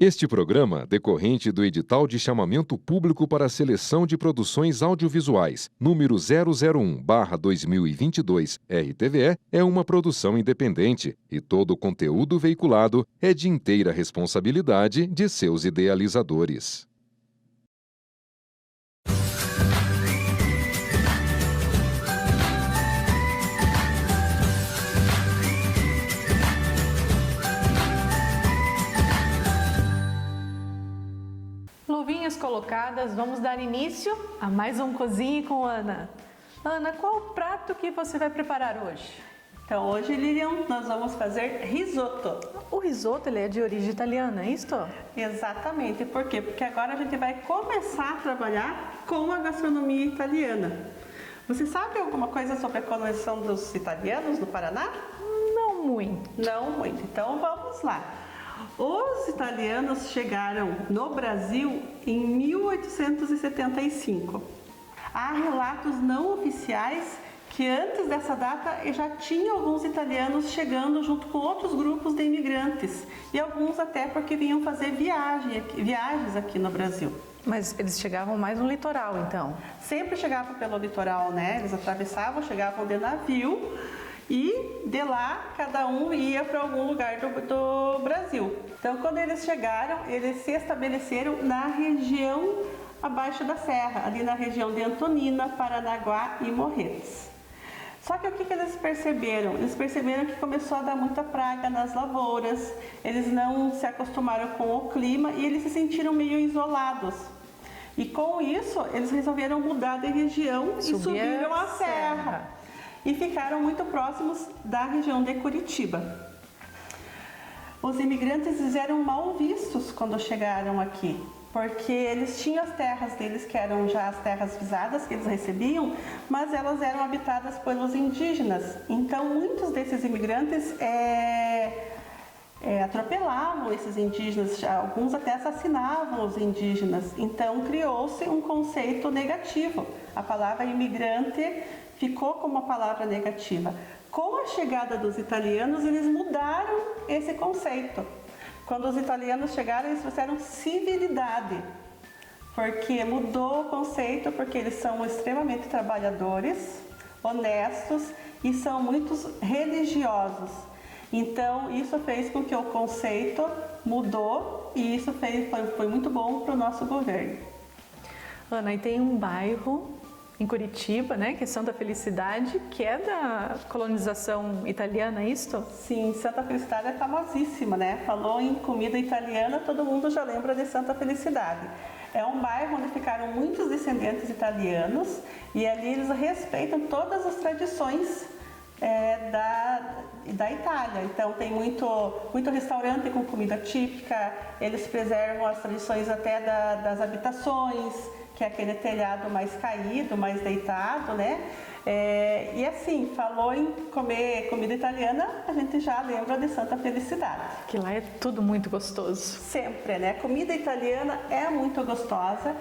Este programa, decorrente do edital de chamamento público para a seleção de produções audiovisuais, número 001/2022, RTVE, é uma produção independente e todo o conteúdo veiculado é de inteira responsabilidade de seus idealizadores. Luvinhas colocadas, vamos dar início a mais um Cozinhe com Ana. Ana, qual o prato que você vai preparar hoje? Então hoje, Lilian, nós vamos fazer risoto. O risoto ele é de origem italiana, é isto? Exatamente, por quê? Porque agora a gente vai começar a trabalhar com a gastronomia italiana. Você sabe alguma coisa sobre a colonização dos italianos no Paraná? Não muito. Não muito, então vamos lá. Os italianos chegaram no Brasil em 1875. Há relatos não oficiais que antes dessa data já tinha alguns italianos chegando junto com outros grupos de imigrantes e alguns até porque vinham fazer viagens aqui no Brasil. Mas eles chegavam mais no litoral, então? Sempre chegavam pelo litoral, né? Eles atravessavam, chegavam de navio e de lá cada um ia para algum lugar do Brasil. Então, quando eles chegaram, eles se estabeleceram na região abaixo da serra, ali na região de Antonina, Paranaguá e Morretes. Só que o que eles perceberam? Eles perceberam que começou a dar muita praga nas lavouras, eles não se acostumaram com o clima e eles se sentiram meio isolados. E com isso, eles resolveram mudar de região e subiram a serra. E ficaram muito próximos da região de Curitiba. Os imigrantes eram mal vistos quando chegaram aqui, porque eles tinham as terras deles, que eram já as terras visadas que eles recebiam, mas elas eram habitadas pelos indígenas. Então, muitos desses imigrantes atropelavam esses indígenas, alguns até assassinavam os indígenas. Então, criou-se um conceito negativo. A palavra imigrante ficou como uma palavra negativa. Com a chegada dos italianos, eles mudaram esse conceito. Quando os italianos chegaram, eles trouxeram civilidade, porque mudou o conceito, porque eles são extremamente trabalhadores, honestos e são muito religiosos. Então, isso fez com que o conceito mudou e isso foi muito bom para o nosso governo. Ana, e tem um bairro em Curitiba, né, que é Santa Felicidade, que é da colonização italiana, é isto? Sim, Santa Felicidade é famosíssima, né? Falou em comida italiana, todo mundo já lembra de Santa Felicidade. É um bairro onde ficaram muitos descendentes italianos e ali eles respeitam todas as tradições da Itália. Então tem muito restaurante com comida típica, eles preservam as tradições até das habitações, que é aquele telhado mais caído, mais deitado, né? E assim, falou em comer comida italiana, a gente já lembra de Santa Felicidade. Que lá é tudo muito gostoso. Sempre, né? Comida italiana é muito gostosa.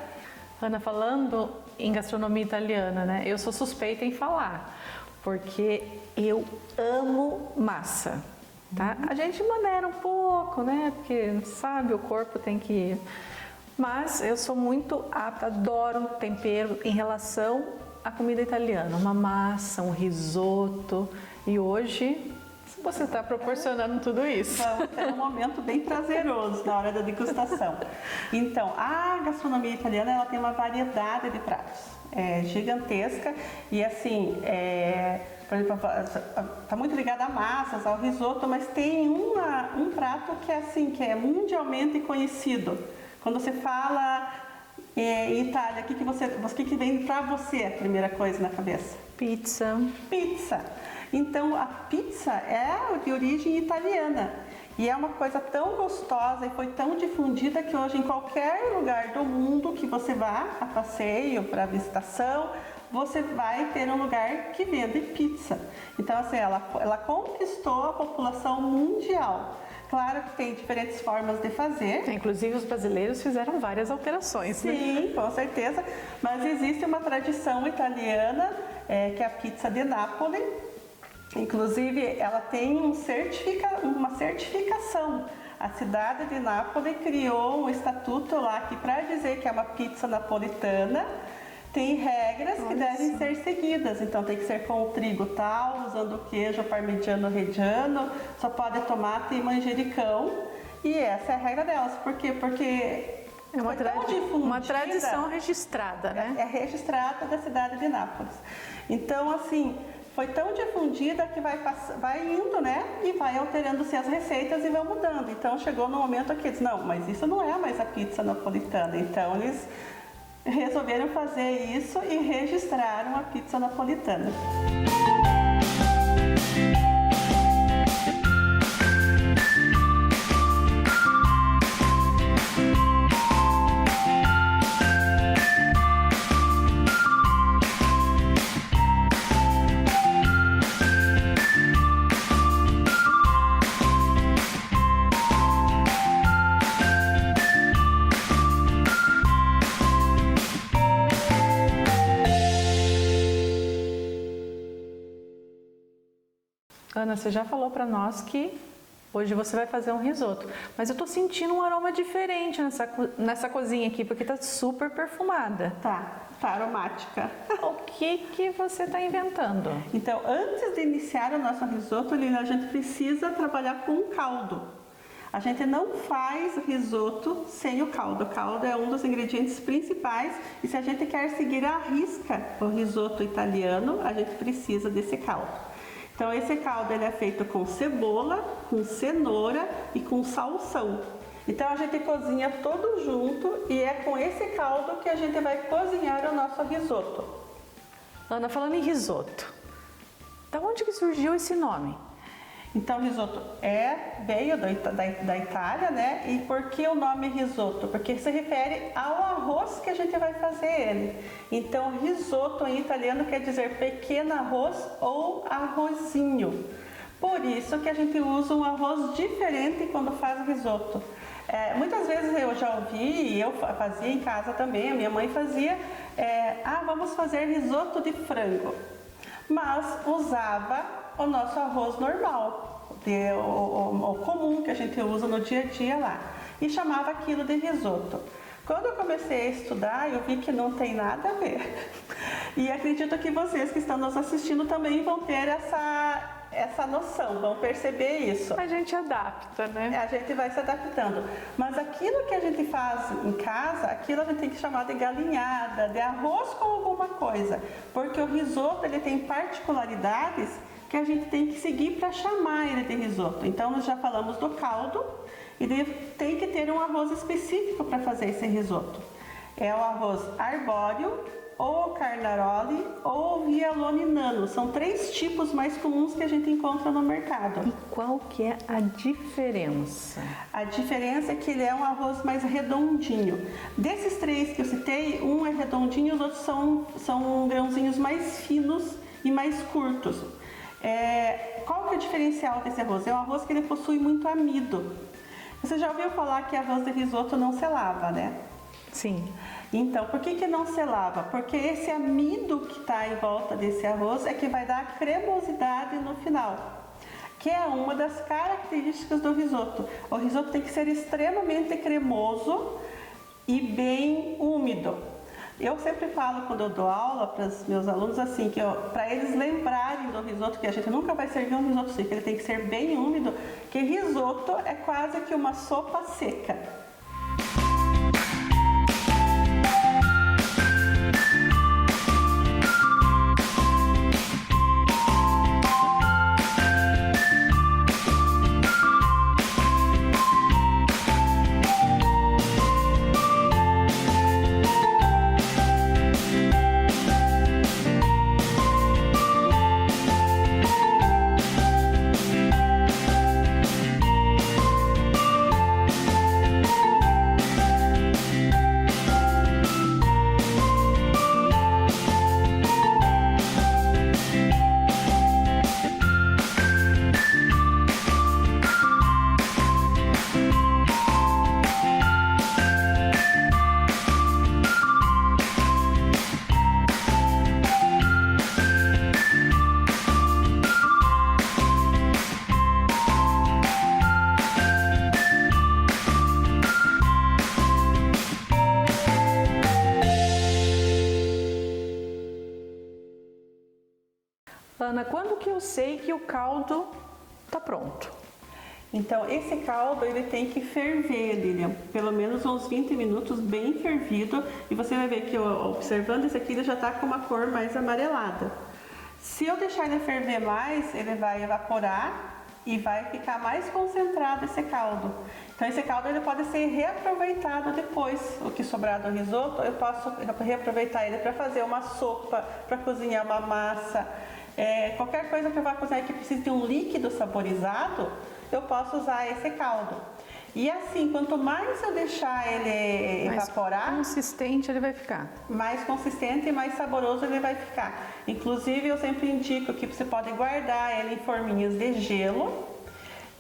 Ana, falando em gastronomia italiana, né? Eu sou suspeita em falar, porque eu amo massa, tá? A gente maneira um pouco, né? Porque, sabe, o corpo tem que... Mas eu sou muito apta, adoro tempero em relação à comida italiana. Uma massa, um risoto. E hoje você está proporcionando tudo isso. Vamos ter um momento bem prazeroso na hora da degustação. Então, a gastronomia italiana ela tem uma variedade de pratos. É gigantesca e assim, por exemplo, está muito ligada a massas, ao risoto, mas tem um prato que é assim, que é mundialmente conhecido. Quando você fala em Itália, o que vem para você a primeira coisa na cabeça? Pizza. Pizza. Então, a pizza é de origem italiana e é uma coisa tão gostosa e foi tão difundida que hoje em qualquer lugar do mundo que você vá a passeio, para visitação, você vai ter um lugar que vende pizza. Então, assim, ela conquistou a população mundial. Claro que tem diferentes formas de fazer. Inclusive os brasileiros fizeram várias alterações. Sim, né? Com certeza. Mas existe uma tradição italiana, que é a pizza de Nápoles. Inclusive, ela tem uma certificação. a cidade de Nápoles criou um estatuto lá que, para dizer que é uma pizza napolitana, tem regras que devem ser seguidas. Então tem que ser com o trigo tal, usando queijo parmigiano reggiano, só pode tomate e manjericão. E essa é a regra delas. Por quê? Porque é uma tradição registrada, né? É registrada da cidade de Nápoles. Então, assim, foi tão difundida que vai indo, né? E vai alterando-se as receitas e vai mudando. Então, chegou no momento que eles, não, mas isso não é mais a pizza napolitana. Então, eles resolveram fazer isso e registraram a pizza napolitana. Ana, você já falou para nós que hoje você vai fazer um risoto, mas eu tô sentindo um aroma diferente nessa cozinha aqui, porque tá super perfumada. Tá aromática. O que você tá inventando? Então, antes de iniciar o nosso risoto, Lina, a gente precisa trabalhar com um caldo. A gente não faz risoto sem o caldo. O caldo é um dos ingredientes principais e se a gente quer seguir à risca o risoto italiano, a gente precisa desse caldo. Então esse caldo ele é feito com cebola, com cenoura e com salsão. Então a gente cozinha tudo junto e é com esse caldo que a gente vai cozinhar o nosso risoto. Ana, falando em risoto, da onde que surgiu esse nome? Então o risoto veio da Itália, né? E por que o nome risoto? Porque se refere ao arroz que a gente vai fazer ele. Então risoto em italiano quer dizer pequeno arroz ou arrozinho. Por isso que a gente usa um arroz diferente quando faz risoto. Muitas vezes eu já ouvi, e eu fazia em casa também, a minha mãe fazia, vamos fazer risoto de frango. Mas usava o nosso arroz normal, o comum que a gente usa no dia a dia lá, e chamava aquilo de risoto. Quando eu comecei a estudar, eu vi que não tem nada a ver. E acredito que vocês que estão nos assistindo também vão ter essa noção, vão perceber isso. A gente adapta, né? A gente vai se adaptando. Mas aquilo que a gente faz em casa, aquilo a gente tem que chamar de galinhada, de arroz com alguma coisa. Porque o risoto ele tem particularidades que a gente tem que seguir para chamar ele de risoto. Então, nós já falamos do caldo e tem que ter um arroz específico para fazer esse risoto. É o arroz arbóreo, ou carnaroli, ou vialone nano. São 3 tipos mais comuns que a gente encontra no mercado. E qual que é a diferença? A diferença é que ele é um arroz mais redondinho. Desses 3 que eu citei, um é redondinho e os outros são grãozinhos mais finos e mais curtos. Qual que é o diferencial desse arroz? É um arroz que ele possui muito amido. Você já ouviu falar que arroz de risoto não se lava, né? Sim. Então, por que não se lava? Porque esse amido que está em volta desse arroz é que vai dar a cremosidade no final, que é uma das características do risoto. O risoto tem que ser extremamente cremoso e bem úmido. Eu sempre falo quando eu dou aula para os meus alunos assim, que para eles lembrarem do risoto, que a gente nunca vai servir um risoto seco, ele tem que ser bem úmido, que risoto é quase que uma sopa seca. Ana, quando que eu sei que o caldo está pronto? Então, esse caldo ele tem que ferver, Lilian, pelo menos uns 20 minutos bem fervido, e você vai ver que observando esse aqui ele já está com uma cor mais amarelada. Se eu deixar ele ferver mais, ele vai evaporar e vai ficar mais concentrado esse caldo. Então esse caldo ele pode ser reaproveitado depois. O que sobrar do risoto, eu posso reaproveitar ele para fazer uma sopa, para cozinhar uma massa. Qualquer coisa que eu vá cozinhar que precise de um líquido saborizado, eu posso usar esse caldo. E assim, quanto mais eu deixar ele evaporar, mais consistente ele vai ficar. Mais consistente e mais saboroso ele vai ficar. Inclusive, eu sempre indico que você pode guardar ele em forminhas de gelo.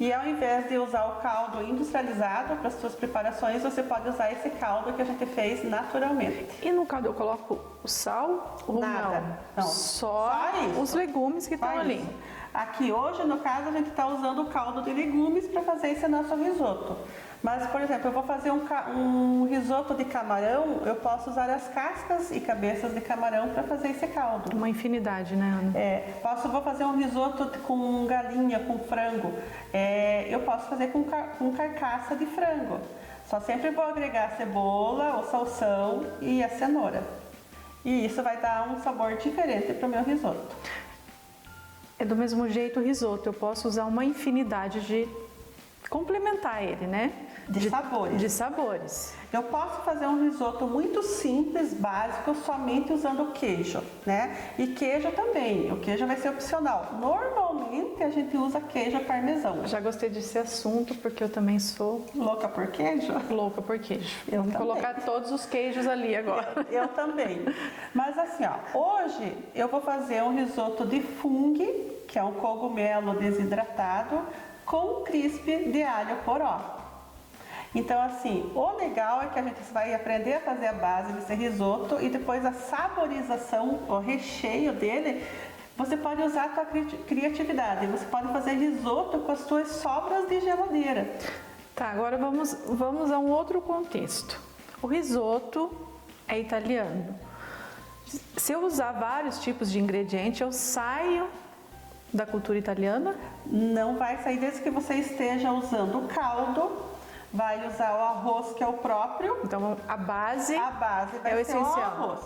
E ao invés de usar o caldo industrializado para as suas preparações, você pode usar esse caldo que a gente fez naturalmente. E no caldo eu coloco o sal ou Nada. Não. Só os legumes que estão ali. Isso. Aqui hoje, no caso, a gente está usando o caldo de legumes para fazer esse nosso risoto. Mas, por exemplo, eu vou fazer um risoto de camarão, eu posso usar as cascas e cabeças de camarão para fazer esse caldo. Uma infinidade, né, Ana? Vou fazer um risoto com galinha, com frango. Eu posso fazer com carcaça de frango. Só sempre vou agregar a cebola, o salsão e a cenoura. E isso vai dar um sabor diferente para o meu risoto. É do mesmo jeito o risoto, eu posso usar uma infinidade de complementar ele, né? De sabores. De sabores. Eu posso fazer um risoto muito simples, básico, somente usando queijo, né? E queijo também, o queijo vai ser opcional. Normalmente a gente usa queijo parmesão. Já gostei desse assunto porque eu também sou louca por queijo? Louca por queijo. Vamos colocar todos os queijos ali agora. Eu também. Mas assim, hoje eu vou fazer um risoto de fungo, que é um cogumelo desidratado, com crisp de alho poró. Então assim, o legal é que a gente vai aprender a fazer a base desse risoto e depois a saborização, o recheio dele, você pode usar a sua criatividade. Você pode fazer risoto com as suas sobras de geladeira. Tá, agora vamos a um outro contexto. O risoto é italiano. Se eu usar vários tipos de ingredientes, eu saio da cultura italiana? Não vai sair desde que você esteja usando o caldo. Vai usar o arroz, que é o próprio. Então a base vai é o ser essencial. o arroz.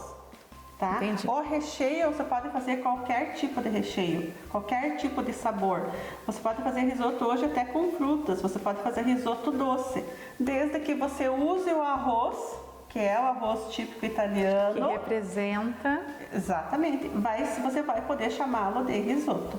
Tá? Entendi. O recheio, você pode fazer qualquer tipo de recheio, qualquer tipo de sabor. Você pode fazer risoto hoje até com frutas, você pode fazer risoto doce, desde que você use o arroz, que é o arroz típico italiano. Que representa. Exatamente. Você vai poder chamá-lo de risoto.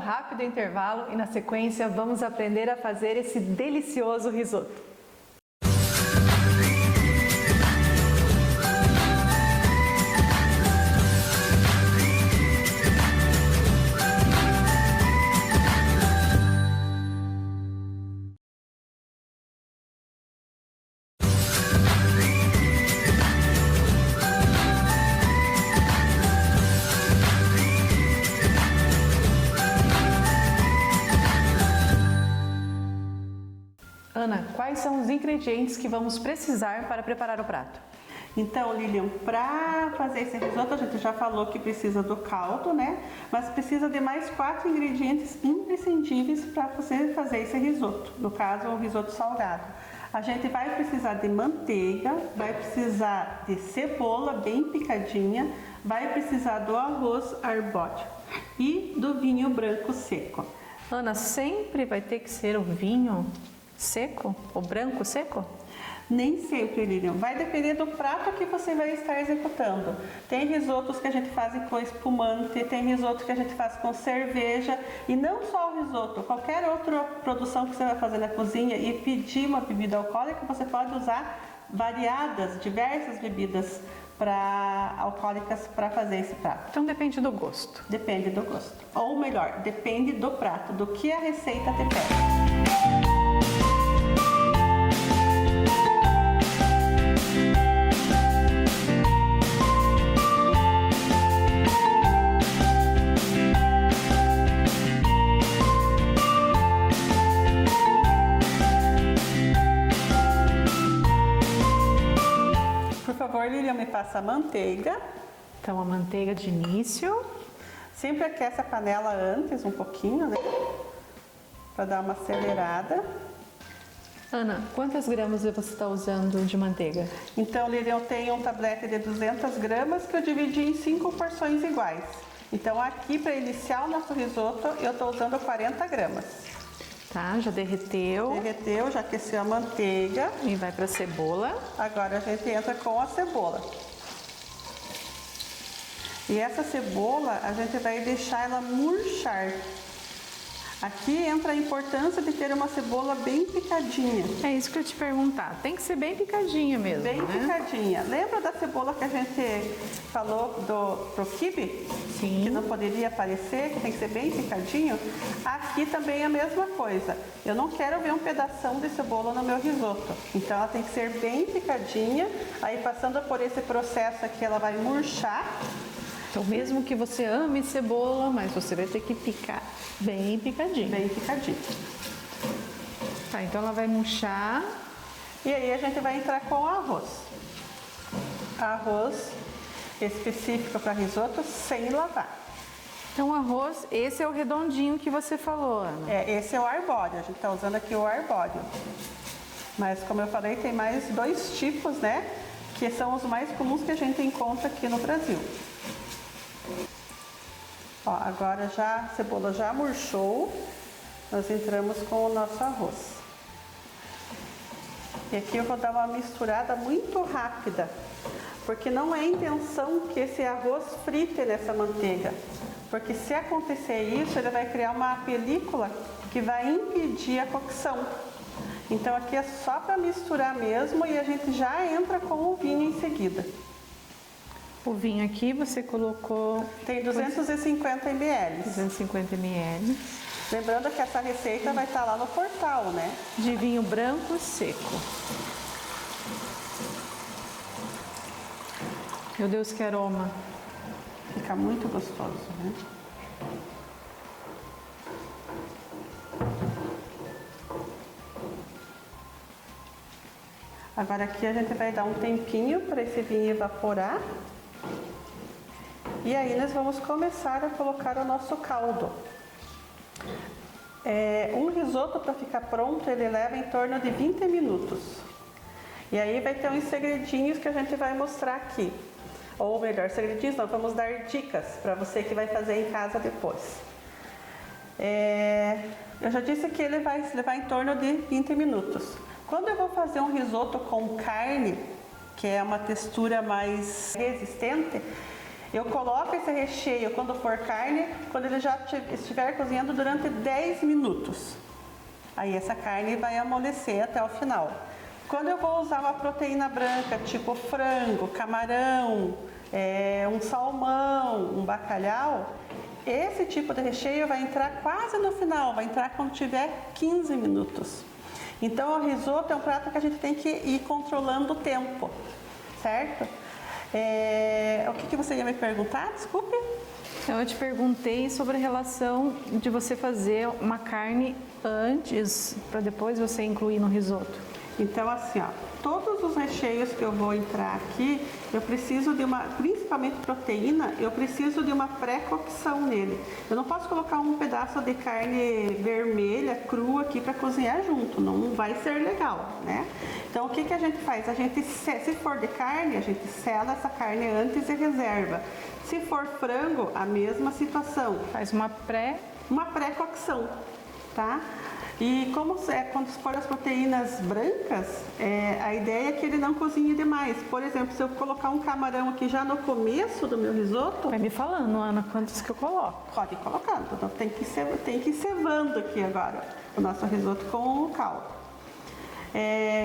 Rápido intervalo e na sequência vamos aprender a fazer esse delicioso risoto. Ana, quais são os ingredientes que vamos precisar para preparar o prato? Então, Lilian, para fazer esse risoto, a gente já falou que precisa do caldo, né? Mas precisa de mais 4 ingredientes imprescindíveis para você fazer esse risoto. No caso, o risoto salgado. A gente vai precisar de manteiga, vai precisar de cebola bem picadinha, vai precisar do arroz arbóreo e do vinho branco seco. Ana, sempre vai ter que ser o vinho seco? O branco seco? Nem sempre, Lilian. Vai depender do prato que você vai estar executando. Tem risotos que a gente faz com espumante, tem risoto que a gente faz com cerveja. E não só o risoto, qualquer outra produção que você vai fazer na cozinha e pedir uma bebida alcoólica, você pode usar diversas bebidas alcoólicas para fazer esse prato. Então depende do gosto. Depende do gosto. Ou melhor, depende do prato, do que a receita te pede. Por favor, Lilian, me passa a manteiga. Então a manteiga de início. Sempre aquece a panela antes, um pouquinho, né? Para dar uma acelerada. Ana, quantas gramas você está usando de manteiga? Então, Lilian, eu tenho um tablete de 200 gramas que eu dividi em 5 porções iguais. Então, aqui, para iniciar o nosso risoto, eu estou usando 40 gramas. Tá, já derreteu. Derreteu, já aqueceu a manteiga. E vai para a cebola. Agora a gente entra com a cebola. E essa cebola, a gente vai deixar ela murchar. Aqui entra a importância de ter uma cebola bem picadinha. É isso que eu ia te perguntar. Tem que ser bem picadinha mesmo, Bem né? picadinha. Lembra da cebola que a gente falou pro quibe? Sim. Que não poderia aparecer, que tem que ser bem picadinho? Aqui também é a mesma coisa. Eu não quero ver um pedação de cebola no meu risoto. Então ela tem que ser bem picadinha. Aí passando por esse processo aqui, ela vai murchar. Então mesmo que você ame cebola, mas você vai ter que picar bem picadinho. Bem picadinho. Tá, então ela vai murchar. E aí a gente vai entrar com arroz. Arroz específico para risoto sem lavar. Então o arroz, esse é o redondinho que você falou, Ana. Esse é o arbóreo, a gente está usando aqui o arbóreo. Mas como eu falei, tem mais 2 tipos, né? Que são os mais comuns que a gente encontra aqui no Brasil. Ó, agora a cebola já murchou, nós entramos com o nosso arroz. E aqui eu vou dar uma misturada muito rápida, porque não é a intenção que esse arroz frite nessa manteiga. Porque se acontecer isso, ele vai criar uma película que vai impedir a cocção. Então aqui é só para misturar mesmo e a gente já entra com o vinho em seguida. O vinho aqui você colocou... Tem 250 ml. 250 ml. Lembrando que essa receita vai estar lá no portal, né? De vinho branco seco. Meu Deus, que aroma. Fica muito gostoso, né? Agora aqui a gente vai dar um tempinho para esse vinho evaporar. E aí nós vamos começar a colocar o nosso caldo. Um risoto para ficar pronto, ele leva em torno de 20 minutos. E aí vai ter uns segredinhos que a gente vai mostrar aqui. Ou melhor, segredinhos não, vamos dar dicas para você que vai fazer em casa depois. Eu já disse que ele vai levar em torno de 20 minutos. Quando eu vou fazer um risoto com carne, que é uma textura mais resistente, eu coloco esse recheio quando for carne, quando ele já estiver cozinhando durante 10 minutos. Aí essa carne vai amolecer até o final. Quando eu vou usar uma proteína branca, tipo frango, camarão, um salmão, um bacalhau, esse tipo de recheio vai entrar quase no final, vai entrar quando tiver 15 minutos. Então o risoto é um prato que a gente tem que ir controlando o tempo, certo? O que você ia me perguntar? Desculpe. Então eu te perguntei sobre a relação de você fazer uma carne antes, para depois você incluir no risoto. Então assim, ó, todos os recheios que eu vou entrar aqui, eu preciso de principalmente proteína, eu preciso de uma pré-cocção nele. Eu não posso colocar um pedaço de carne vermelha, crua aqui para cozinhar junto, não vai ser legal, né? Então o que a gente faz? A gente, se for de carne, a gente sela essa carne antes e reserva. Se for frango, a mesma situação. Faz uma pré-cocção. tá? E quando for as proteínas brancas, a ideia é que ele não cozinhe demais. Por exemplo, se eu colocar um camarão aqui já no começo do meu risoto... Vai me falando, Ana, quantos que eu coloco? Pode ir colocando, então tem que ir cevando aqui agora o nosso risoto com o caldo.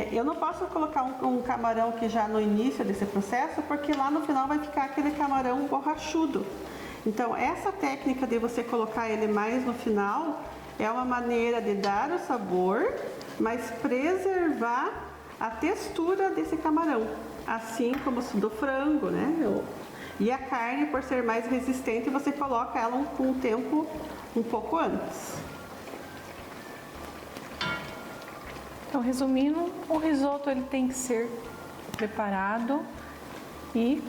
Eu não posso colocar um camarão aqui já no início desse processo, porque lá no final vai ficar aquele camarão borrachudo. Então, essa técnica de você colocar ele mais no final é uma maneira de dar o sabor, mas preservar a textura desse camarão, assim como do frango, né? E a carne, por ser mais resistente, você coloca ela um tempo um pouco antes. Então, resumindo, o risoto ele tem que ser preparado e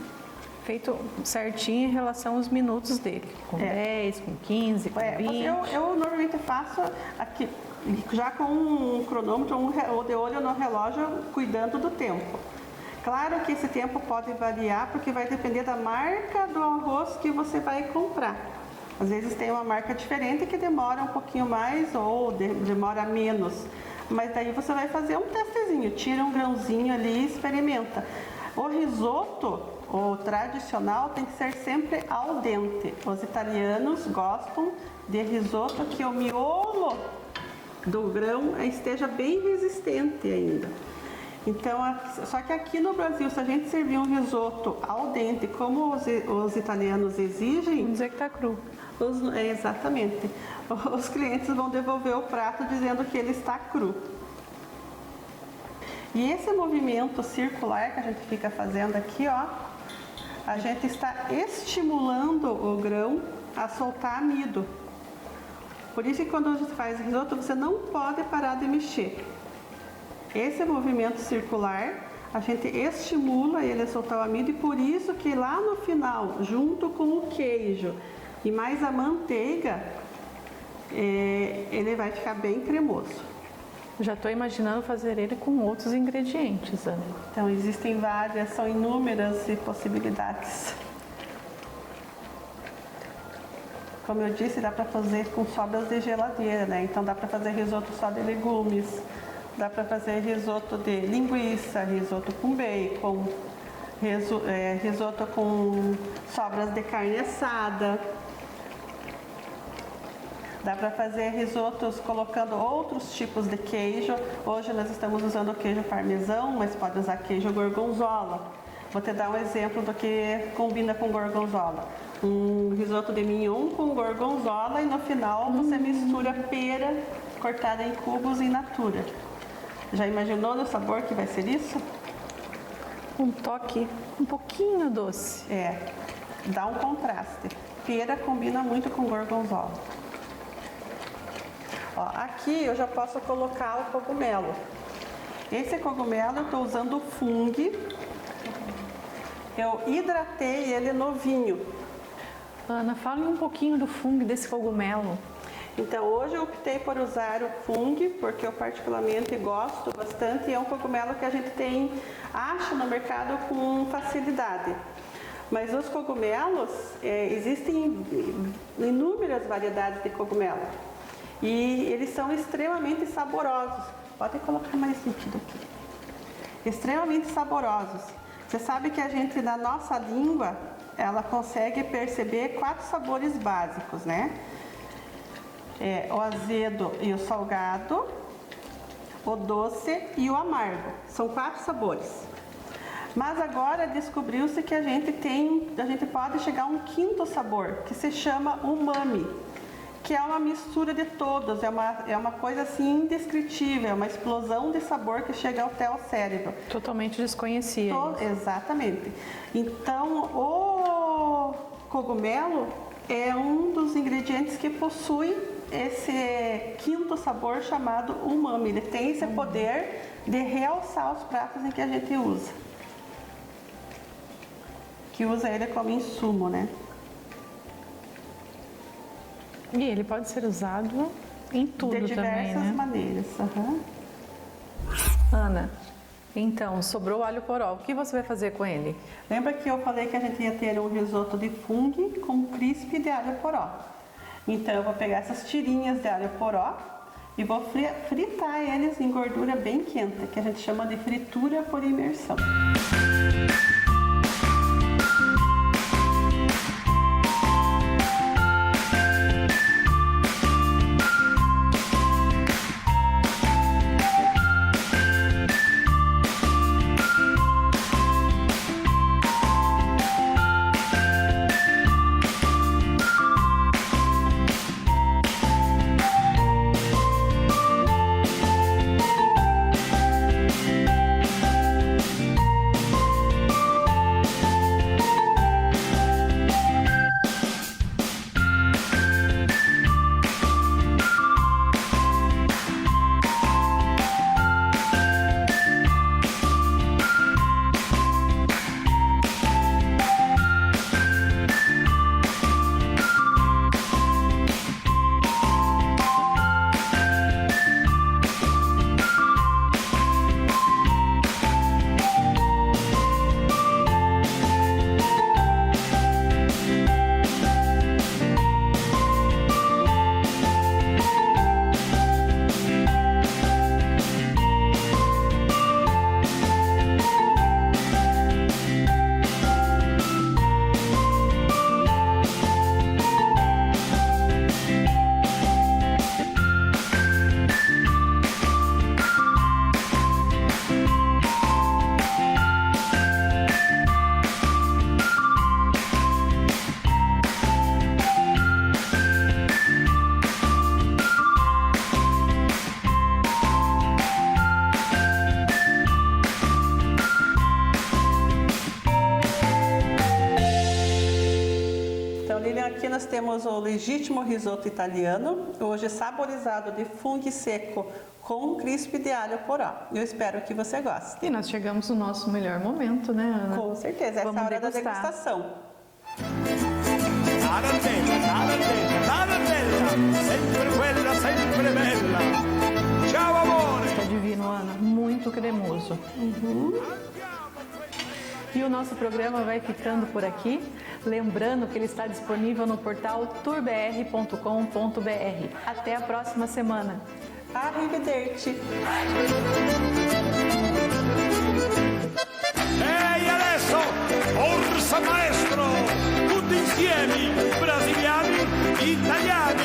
feito certinho em relação aos minutos dele. Com 10, com 15, com 20. Eu normalmente faço aqui, já com um cronômetro ou de olho no relógio, cuidando do tempo. Claro que esse tempo pode variar, porque vai depender da marca do arroz que você vai comprar. Às vezes tem uma marca diferente que demora um pouquinho mais ou demora menos. Mas daí você vai fazer um testezinho, tira um grãozinho ali e experimenta. O risoto, o tradicional, tem que ser sempre al dente. Os italianos gostam de risoto que o miolo do grão esteja bem resistente ainda. Então, só que aqui no Brasil, se a gente servir um risoto al dente, como os italianos exigem... Vamos dizer que está cru. Exatamente. Os clientes vão devolver o prato dizendo que ele está cru. E esse movimento circular que a gente fica fazendo aqui, ó, a gente está estimulando o grão a soltar amido. Por isso que quando a gente faz risoto, você não pode parar de mexer. Esse movimento circular, a gente estimula ele a soltar o amido, e por isso que lá no final, junto com o queijo e mais a manteiga, ele vai ficar bem cremoso. Já estou imaginando fazer ele com outros ingredientes, Ana. Então, existem várias, são inúmeras possibilidades. Como eu disse, dá para fazer com sobras de geladeira, né? Então, dá para fazer risoto só de legumes, dá para fazer risoto de linguiça, risoto com bacon, risoto com sobras de carne assada. Dá para fazer risotos colocando outros tipos de queijo. Hoje nós estamos usando o queijo parmesão, mas pode usar queijo gorgonzola. Vou te dar um exemplo do que combina com gorgonzola. Um risoto de mignon com gorgonzola, e no final você mistura pera cortada em cubos in natura. Já imaginou o sabor que vai ser isso? Um toque um pouquinho doce. Dá um contraste. Pera combina muito com gorgonzola. Ó, aqui eu já posso colocar o cogumelo. Esse cogumelo eu estou usando o fungo. Eu hidratei ele no vinho. Ana, fale um pouquinho do fungo desse cogumelo. Então, hoje eu optei por usar o fungo, porque eu particularmente gosto bastante, e é um cogumelo que a gente acha no mercado com facilidade. Mas os cogumelos, existem inúmeras variedades de cogumelo. E eles são extremamente saborosos. Pode colocar mais líquido aqui. Extremamente saborosos. Você sabe que a gente, na nossa língua, ela consegue perceber 4 sabores básicos, né? O azedo e o salgado, o doce e o amargo. São 4 sabores. Mas agora descobriu-se que a gente pode chegar a um 5º sabor, que se chama umami, que é uma mistura de todos, é uma coisa assim indescritível, é uma explosão de sabor que chega até o cérebro. Totalmente desconhecia. Exatamente. Então, o cogumelo é um dos ingredientes que possui esse 5º sabor chamado umami. Ele tem esse poder de realçar os pratos em que a gente usa. Que usa ele como insumo, né? E ele pode ser usado em tudo também, né? De diversas maneiras. Uhum. Ana, então, sobrou o alho poró. O que você vai fazer com ele? Lembra que eu falei que a gente ia ter um risoto de fungo com crisp de alho poró? Então, eu vou pegar essas tirinhas de alho poró, e vou fritar eles em gordura bem quente, que a gente chama de fritura por imersão. Aqui nós temos o legítimo risoto italiano, hoje saborizado de fungo seco com crisp de alho poró. Eu espero que você goste. E nós chegamos no nosso melhor momento, né, Ana? Com certeza, essa é a hora da degustação. Sempre quella, sempre bella. Ciao amore! Tá divino, Ana, muito cremoso. E o nosso programa vai ficando por aqui. Lembrando que ele está disponível no portal tourbr.com.br. Até a próxima semana. Arrivederci! E adesso, forza maestro! Tutti insieme, brasiliani, italiani!